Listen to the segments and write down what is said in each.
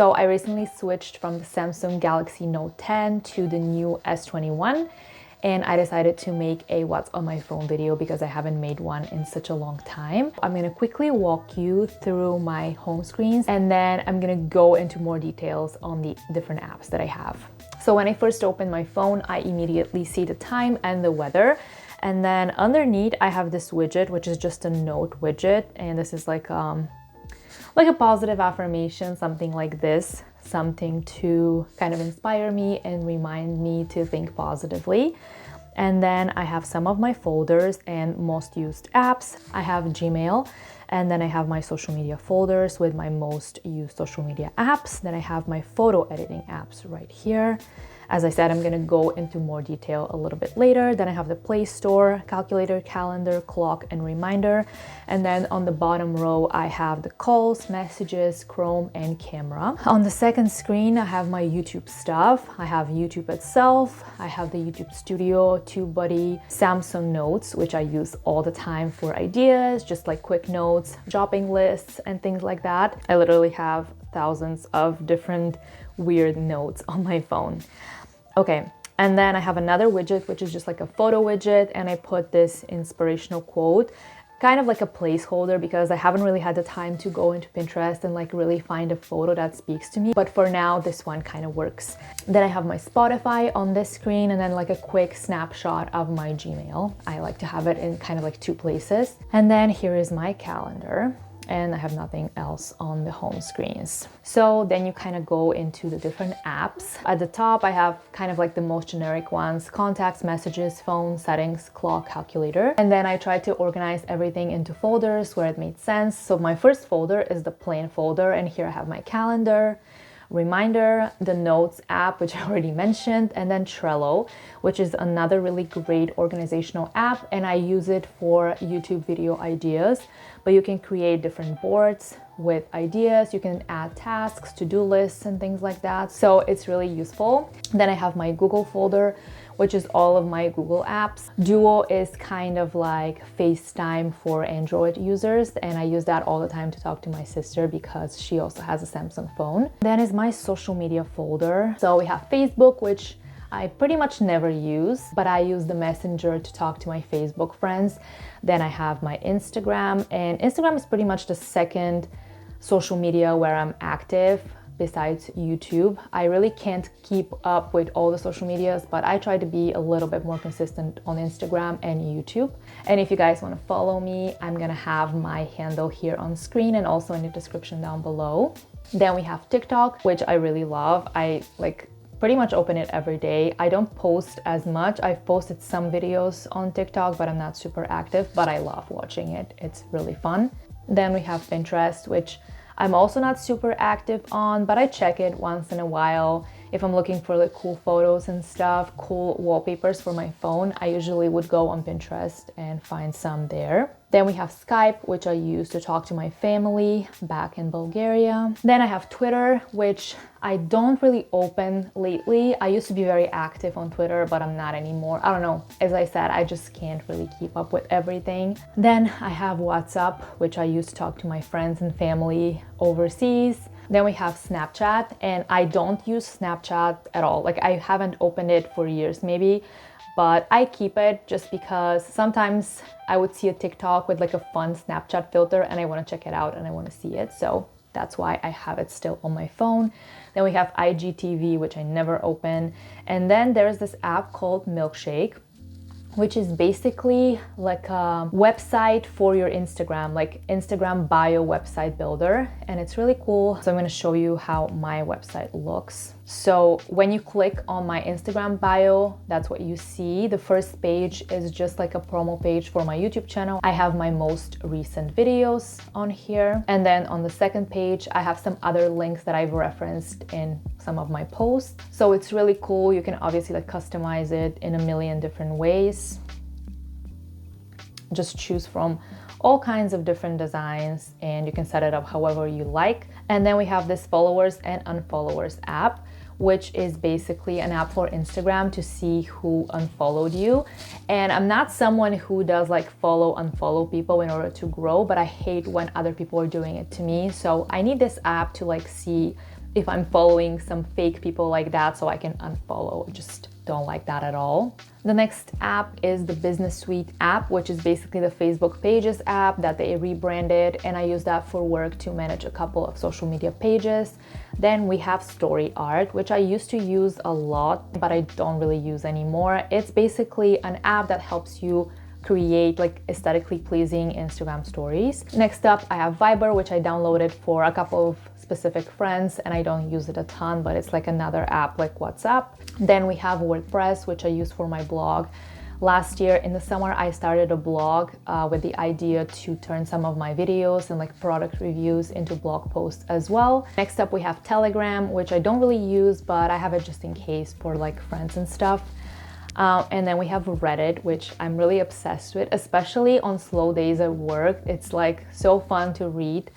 So I recently switched from the Samsung Galaxy Note 10 to the new S21, and I decided to make a what's on my phone video because I haven't made one in such a long time. I'm gonna quickly walk you through my home screens, and then I'm gonna go into more details on the different apps that I have. So when I first open my phone, I immediately see the time and the weather. And then underneath I have this widget, which is just a note widget. And this is like a positive affirmation, something like this, something to kind of inspire me and remind me to think positively. And then I have some of my folders and most used apps. I have Gmail, and then I have my social media folders with my most used social media apps. Then I have my photo editing apps right here. As I said, I'm gonna go into more detail a little bit later. Then I have the Play Store, calculator, calendar, clock, and reminder. And then on the bottom row, I have the calls, messages, Chrome, and camera. On the second screen, I have my YouTube stuff. I have YouTube itself. I have the YouTube Studio, TubeBuddy, Samsung Notes, which I use all the time for ideas, just like quick notes, shopping lists, and things like that. I literally have thousands of different weird notes on my phone. Okay, and then I have another widget, which is just like a photo widget, and I put this inspirational quote, kind of like a placeholder because I haven't really had the time to go into Pinterest and like really find a photo that speaks to me. But for now, this one kind of works. Then I have my Spotify on this screen, and then like a quick snapshot of my Gmail. I like to have it in kind of like two places. And then here is my calendar. And I have nothing else on the home screens. So then you kind of go into the different apps. At the top, I have kind of like the most generic ones: contacts, messages, phone, settings, clock, calculator. And then I try to organize everything into folders where it made sense. So my first folder is the plain folder, and here I have my calendar, reminder, the notes app, which I already mentioned, and then Trello, which is another really great organizational app, and I use it for YouTube video ideas. But you can create different boards with ideas, you can add tasks, to-do lists, and things like that. So it's really useful. Then I have my Google folder, which is all of my Google apps. Duo is kind of like FaceTime for Android users, and I use that all the time to talk to my sister because she also has a Samsung phone. Then is my social media folder. So we have Facebook, which I pretty much never use, but I use the Messenger to talk to my Facebook friends. Then I have my Instagram, and Instagram is pretty much the second social media where I'm active besides YouTube. I really can't keep up with all the social medias, but I try to be a little bit more consistent on Instagram and YouTube. And if you guys want to follow me, I'm gonna have my handle here on screen and also in the description down below. Then we have TikTok, which I really love. I pretty much open it every day. I don't post as much. I've posted some videos on TikTok, but I'm not super active, but I love watching it. It's really fun. Then we have Pinterest, which I'm also not super active on, but I check it once in a while. If I'm looking for like cool photos and stuff, cool wallpapers for my phone, I usually would go on Pinterest and find some there. Then we have Skype, which I use to talk to my family back in Bulgaria. Then I have Twitter, which I don't really open lately. I used to be very active on Twitter, but I'm not anymore. I don't know. As I said, I just can't really keep up with everything. Then I have WhatsApp, which I use to talk to my friends and family overseas. Then we have Snapchat, and I don't use Snapchat at all. Like, I haven't opened it for years maybe, but I keep it just because sometimes I would see a TikTok with like a fun Snapchat filter and I want to check it out and I want to see it. So that's why I have it still on my phone. Then we have IGTV, which I never open. And then there's this app called Milkshake, which is basically like a website for your Instagram, like Instagram bio website builder. And it's really cool. So I'm gonna show you how my website looks. So when you click on my Instagram bio, that's what you see. The first page is just like a promo page for my YouTube channel. I have my most recent videos on here. And then on the second page, I have some other links that I've referenced in some of my posts. So it's really cool. You can obviously like customize it in a million different ways. Just choose from all kinds of different designs and you can set it up however you like. And then we have this followers and unfollowers app, which is basically an app for Instagram to see who unfollowed you. And I'm not someone who does like follow, unfollow people in order to grow, but I hate when other people are doing it to me. So I need this app to like see if I'm following some fake people like that, so I can unfollow. I just don't like that at all. The next app is the Business Suite app, which is basically the Facebook Pages app that they rebranded, and I use that for work to manage a couple of social media pages. Then we have Story Art, which I used to use a lot, but I don't really use anymore. It's basically an app that helps you create like aesthetically pleasing Instagram stories. Next up, I have Viber, which I downloaded for a couple of specific friends, and I don't use it a ton, but it's like another app like WhatsApp. Then we have WordPress, which I use for my blog. Last year in the summer, I started a blog with the idea to turn some of my videos and like product reviews into blog posts as well. Next up, we have Telegram, which I don't really use, but I have it just in case for like friends and stuff. And then we have Reddit, which I'm really obsessed with, especially on slow days at work. It's like so fun to read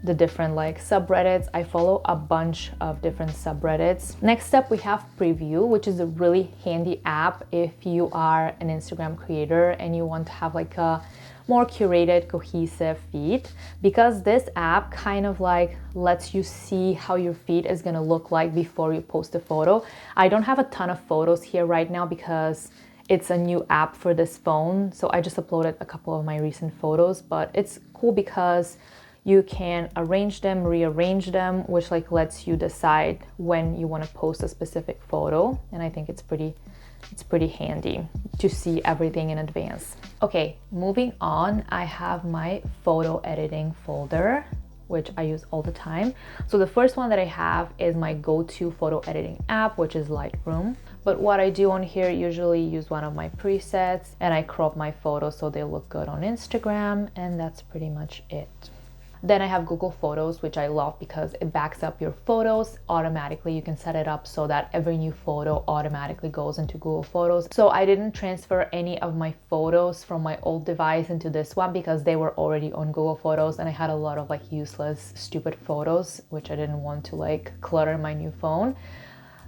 the different like subreddits. I follow a bunch of different subreddits. Next up, we have Preview, which is a really handy app if you are an Instagram creator and you want to have like a more curated, cohesive feed, because this app kind of like lets you see how your feed is gonna look like before you post a photo. I don't have a ton of photos here right now because it's a new app for this phone, so I just uploaded a couple of my recent photos, but it's cool because you can arrange them, rearrange them, which like lets you decide when you want to post a specific photo, and I think it's pretty handy to see everything in advance. Okay, moving on, I have my photo editing folder, which I use all the time. So the first one that I have is my go-to photo editing app, which is Lightroom. But what I do on here, usually use one of my presets and I crop my photos so they look good on Instagram, and that's pretty much it. Then I have Google Photos, which I love because it backs up your photos automatically. You can set it up so that every new photo automatically goes into Google Photos. So I didn't transfer any of my photos from my old device into this one because they were already on Google Photos, and I had a lot of like useless, stupid photos, which I didn't want to like clutter my new phone.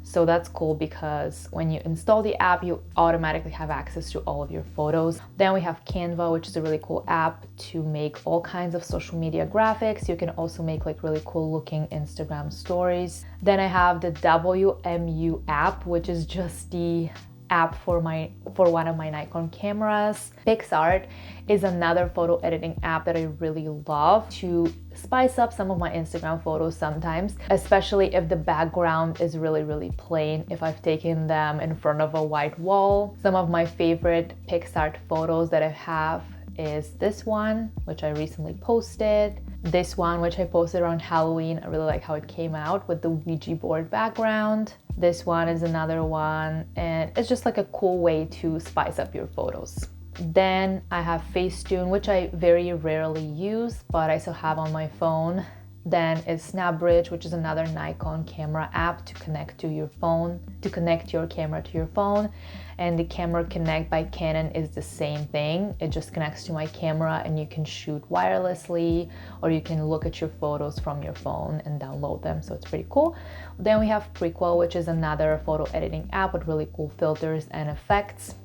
So that's cool because when you install the app, you automatically have access to all of your photos. Then we have Canva, which is a really cool app to make all kinds of social media graphics. You can also make like really cool looking Instagram stories. Then I have the WMU app, which is just the app for one of my Nikon cameras. PixArt is another photo editing app that I really love to spice up some of my Instagram photos sometimes, especially if the background is really plain, if I've taken them in front of a white wall. Some of my favorite PixArt photos that I have is this one, which I recently posted. This one, which I posted around Halloween. I really like how it came out with the Ouija board background. This one is another one, and it's just like a cool way to spice up your photos. Then I have Facetune, which I very rarely use, but I still have on my phone. Then is SnapBridge, which is another Nikon camera app to connect to your phone, to connect your camera to your phone. And the Camera Connect by Canon is the same thing. It just connects to my camera and you can shoot wirelessly, or you can look at your photos from your phone and download them. So it's pretty cool. Then we have Prequel, which is another photo editing app with really cool filters and effects.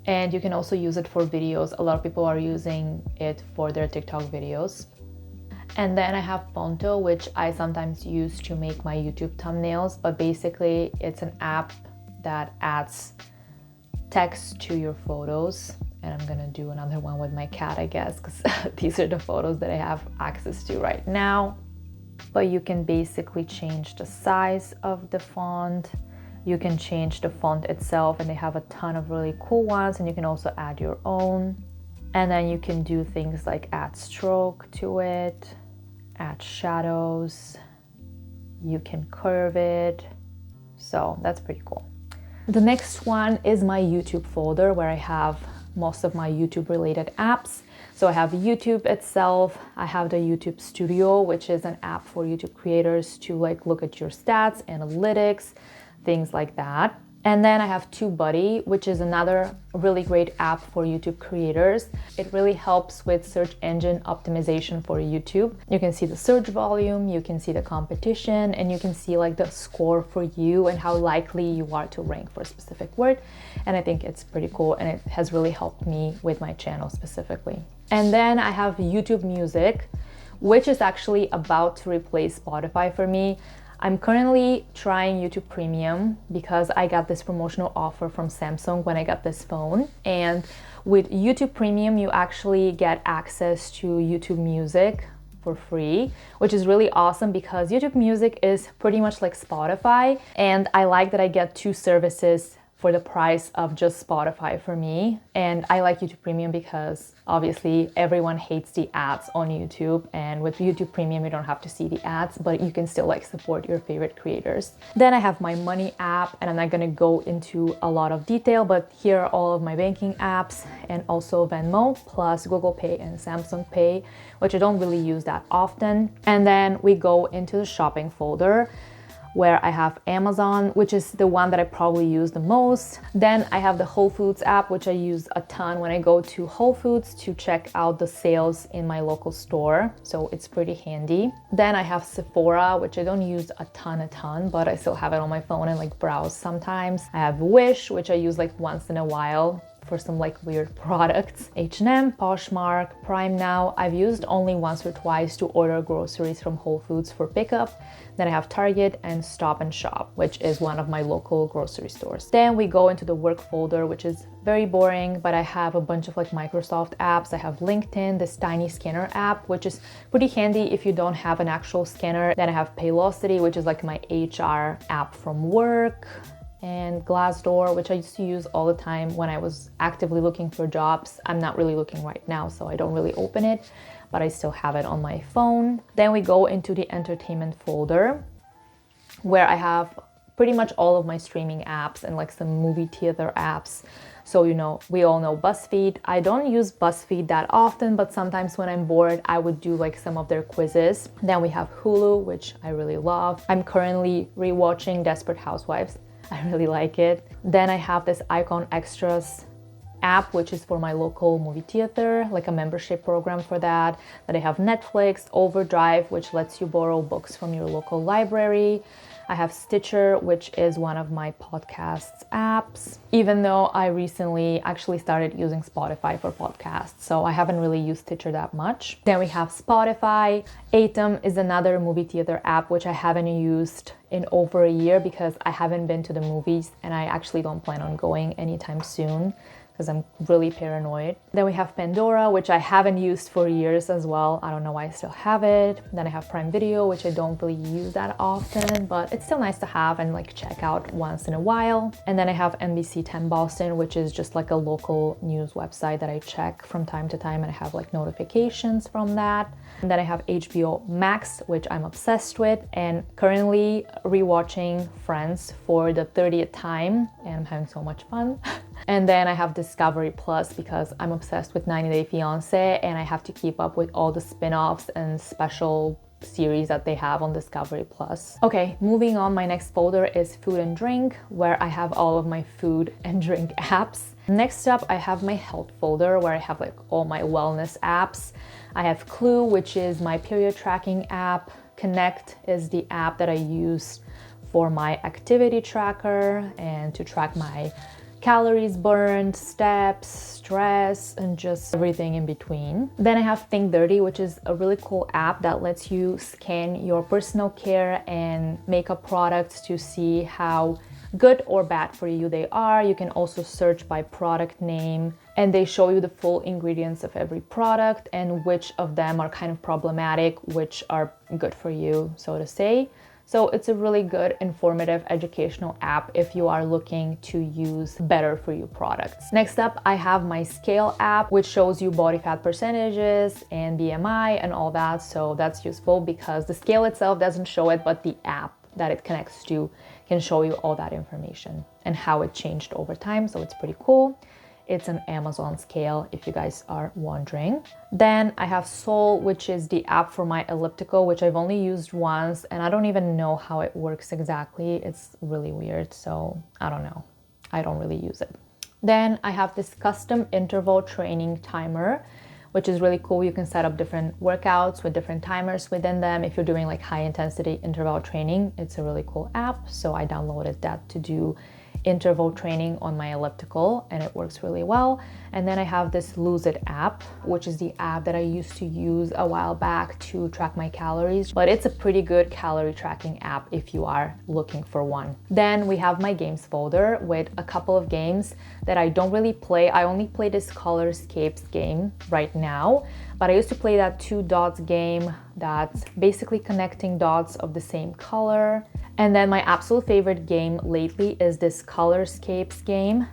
And you can also use it for videos. A lot of people are using it for their TikTok videos. And then I have Fonto, which I sometimes use to make my YouTube thumbnails, but basically it's an app that adds text to your photos. And I'm gonna do another one with my cat, I guess, because these are the photos that I have access to right now. But you can basically change the size of the font. You can change the font itself, and they have a ton of really cool ones, and you can also add your own. And then you can do things like add stroke to it, add shadows, you can curve it. So that's pretty cool. The next one is my YouTube folder, where I have most of my YouTube related apps. So I have YouTube itself, I have the YouTube Studio, which is an app for YouTube creators to like look at your stats, analytics, things like that. And then I have TubeBuddy, which is another really great app for YouTube creators. It really helps with search engine optimization for YouTube. You can see the search volume, you can see the competition, and you can see like the score for you and how likely you are to rank for a specific word. And I think it's pretty cool, and it has really helped me with my channel specifically. And then I have YouTube Music, which is actually about to replace Spotify for me. I'm currently trying YouTube Premium because I got this promotional offer from Samsung when I got this phone. And with YouTube Premium, you actually get access to YouTube Music for free, which is really awesome because YouTube Music is pretty much like Spotify. And I like that I get two services for the price of just Spotify for me. And I like YouTube Premium because obviously everyone hates the ads on YouTube, and with YouTube Premium you don't have to see the ads, but you can still like support your favorite creators. Then I have my money app, and I'm not gonna go into a lot of detail, but here are all of my banking apps, and also Venmo plus Google Pay and Samsung Pay, which I don't really use that often. And then we go into the shopping folder, where I have Amazon, which is the one that I probably use the most. Then I have the Whole Foods app, which I use a ton when I go to Whole Foods to check out the sales in my local store. So it's pretty handy. Then I have Sephora, which I don't use a ton, but I still have it on my phone and like browse sometimes. I have Wish, which I use like once in a while for some like weird products. H&M, Poshmark, Prime Now, I've used only once or twice to order groceries from Whole Foods for pickup. Then I have Target and Stop and Shop, which is one of my local grocery stores. Then we go into the work folder, which is very boring, but I have a bunch of like Microsoft apps. I have LinkedIn, this tiny scanner app, which is pretty handy if you don't have an actual scanner. Then I have Paylocity, which is like my HR app from work, and Glassdoor, which I used to use all the time when I was actively looking for jobs. I'm not really looking right now, so I don't really open it, but I still have it on my phone. Then we go into the entertainment folder, where I have pretty much all of my streaming apps and like some movie theater apps. So, you know, we all know BuzzFeed. I don't use BuzzFeed that often, but sometimes when I'm bored, I would do like some of their quizzes. Then we have Hulu, which I really love. I'm currently rewatching Desperate Housewives. I really like it. Then I have this Icon Extras app, which is for my local movie theater, like a membership program for that. Then I have Netflix, Overdrive, which lets you borrow books from your local library. I have Stitcher, which is one of my podcasts apps, even though I recently actually started using Spotify for podcasts, so I haven't really used Stitcher that much. Then we have Spotify. Atom is another movie theater app, which I haven't used in over a year because I haven't been to the movies, and I actually don't plan on going anytime soon because I'm really paranoid. Then we have Pandora, which I haven't used for years as well. I don't know why I still have it. Then I have Prime Video, which I don't really use that often, but it's still nice to have and like check out once in a while. And then I have NBC 10 Boston, which is just like a local news website that I check from time to time, and I have like notifications from that. And then I have HBO Max, which I'm obsessed with, and currently rewatching Friends for the 30th time, and I'm having so much fun. And then I have Discovery Plus because I'm obsessed with 90 Day Fiancé, and I have to keep up with all the spin-offs and special series that they have on Discovery Plus. Okay, moving on, my next folder is Food and Drink, where I have all of my food and drink apps. Next up, I have my health folder, where I have like all my wellness apps. I have Clue, which is my period tracking app. Connect is the app that I use for my activity tracker and to track my calories burned, steps, stress, and just everything in between. Then I have Think Dirty, which is a really cool app that lets you scan your personal care and makeup products to see how good or bad for you they are. You can also search by product name, and they show you the full ingredients of every product and which of them are kind of problematic, which are good for you, so to say. So it's a really good, informative, educational app if you are looking to use better for you products. Next up, I have my Scale app, which shows you body fat percentages and BMI and all that. So that's useful because the scale itself doesn't show it, but the app that it connects to can show you all that information and how it changed over time. So it's pretty cool. It's an Amazon scale, if you guys are wondering. Then I have Soul, which is the app for my elliptical, which I've only used once, and I don't even know how it works exactly. It's really weird, so I don't know. I don't really use it. Then I have this custom interval training timer, which is really cool. You can set up different workouts with different timers within them. If you're doing like high intensity interval training, it's a really cool app. So I downloaded that to do interval training on my elliptical, and it works really well. And then I have this Lose It app, which is the app that I used to use a while back to track my calories, but it's a pretty good calorie tracking app if you are looking for one. Then we have my games folder with a couple of games that I don't really play. I only play this Colorscapes game right now, but I used to play that 2 dots game that's basically connecting dots of the same color. And then my absolute favorite game lately is this Colorscapes game.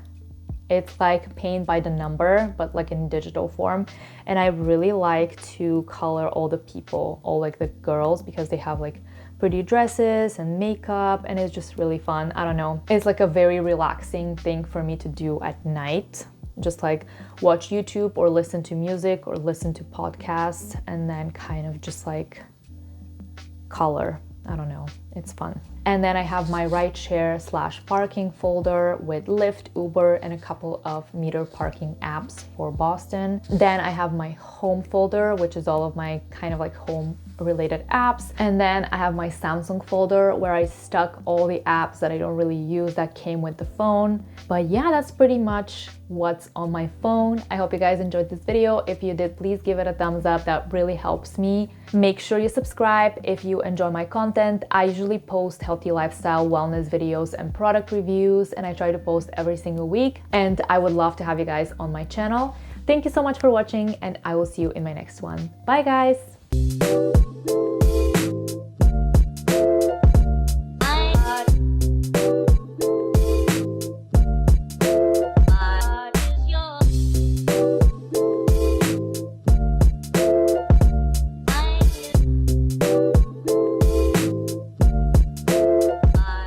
It's like paint by the number, but like in digital form. And I really like to color all the people, all like the girls, because they have like pretty dresses and makeup, and it's just really fun. I don't know. It's like a very relaxing thing for me to do at night. Just like watch YouTube or listen to music or listen to podcasts and then kind of just like color. I don't know, it's fun. And then I have my rideshare/parking folder with Lyft, Uber, and a couple of meter parking apps for Boston. Then I have my home folder, which is all of my kind of like home related apps. And then I have my Samsung folder where I stuck all the apps that I don't really use that came with the phone. But yeah, that's pretty much what's on my phone. I hope you guys enjoyed this video. If you did, please give it a thumbs up. That really helps me. Make sure you subscribe if you enjoy my content. I usually post healthy lifestyle, wellness videos and product reviews, and I try to post every single week. And I would love to have you guys on my channel. Thank you so much for watching, and I will see you in my next one. Bye guys!